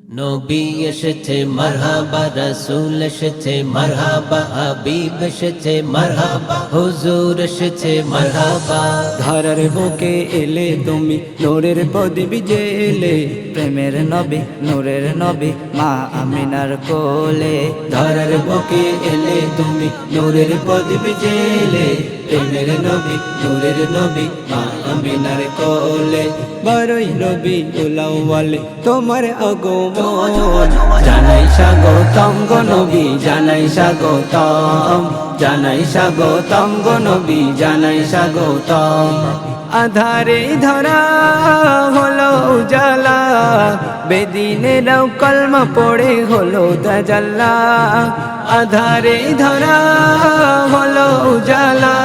নবী এসেছে মারহাবা, রাসূল এসেছে মারহাবা, হাবিব এসেছে মারহাবা, হুজুর এসেছে মারহাবা। ধারার বুকে এলে তুমি নূরের প্রদীপ জেলে, প্রেমের নবী নূরের নবী মা আমিনার কোলে। ধারার বুকে এলে তুমি নূরের প্রদীপ জেলে, প্রেমের নবী নূরের নবী মা আমিনার কোলে। বড়ই নবী উলাওয়ালে তোমার আগমন, জানাই স্বাগতম গো নবী, জানাই স্বাগতম, জানাই স্বাগতম গো নবী, জানাই স্বাগতম। আধারে ধরা হলো উজালা, বেদিনেরাও কলমা পড়ে হলো তাজাল্লা। আধারে ধরা হলো উজালা,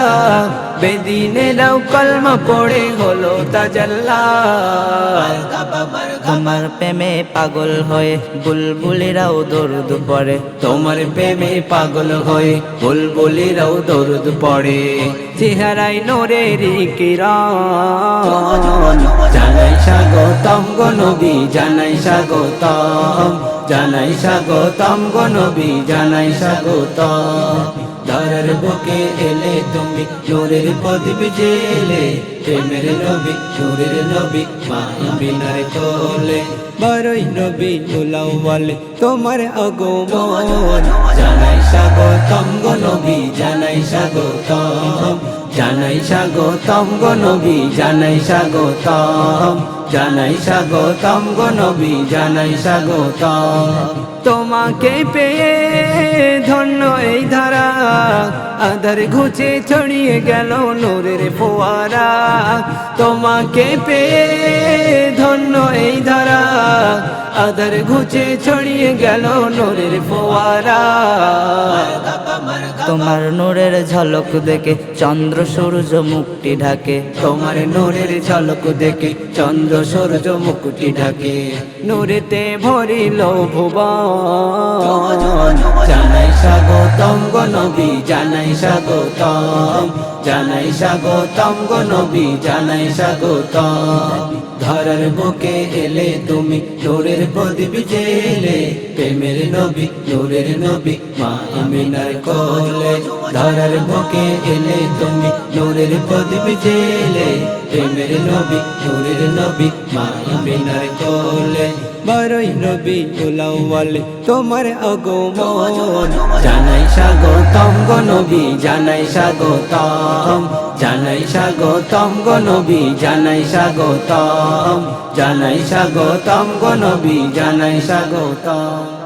বেদিনেরাও কলমা পড়ে হলো তাজাল্লা। তোমার প্রেমে পাগল হয়ে বুলবুলিরাও দরুদ পড়ে, তোমার প্রেমে পাগল হয়ে বুলবুলিরাও দরুদ পড়ে। চেহারায় নোরের কিরণ, জানাই স্বাগতম গো নবী, জানাই স্বাগতম, জানাই স্বাগতম গো নবী, জানাই স্বাগতম। ধরার বুকে এলে তুমি নূরের প্রদীপ জেলে, প্রেমের নবী নূরের নবী মা আমিনার কোলে। বড়ই নবী উলাওয়ালে তোমার আগমন, জানাই স্বাগতম গো নবী, জানাই স্বাগতম, জানাই স্বাগতম গো নবী, জানাই স্বাগতম, জানাই স্বাগতম গো নবী, জানাই স্বাগতম। তোমাকে পেয়ে ধন্য এই ধারা, আধার ঘুচে ছড়িয়ে গেল নূরের ফোয়ারা। তোমাকে পেয়ে ধন্য এই ধারা, আধার ঘুচে ছড়িয়ে গেল নূরের ফোয়ারা। তোমার নূরের ঝলক দেখে চন্দ্র সূর্য মুক্তি ঢাকে, তোমার নূরের ঝলক দেখে চন্দ্র সূর্য মুকুটি ঢাকে। নূরেতে ভরিল ভুবন, জানাই স্বাগতম গো নবী, জানাই স্বাগতম, জানাই স্বাগতম গো নবী, জানাই স্বাগতম। ধরার বুকে এলে তুমি নূরের প্রদীপ জেলে, প্রেমের নবী নূরের নবী মা আমিনার কোলে। ধরার বুকে এলে তুমি নূরের প্রদীপ জেলে, প্রেমের নবী নূরের নবী মা আমিনার কোলে। বড়ই নবী উলাওয়ালে তোমার আগমন, জানাই স্বাগতম গো নবী, জানাই স্বাগতম, জানাই স্বাগতম গো নবী, জানাই স্বাগতম, জানাই স্বাগতম গো নবী, জানাই স্বাগতম।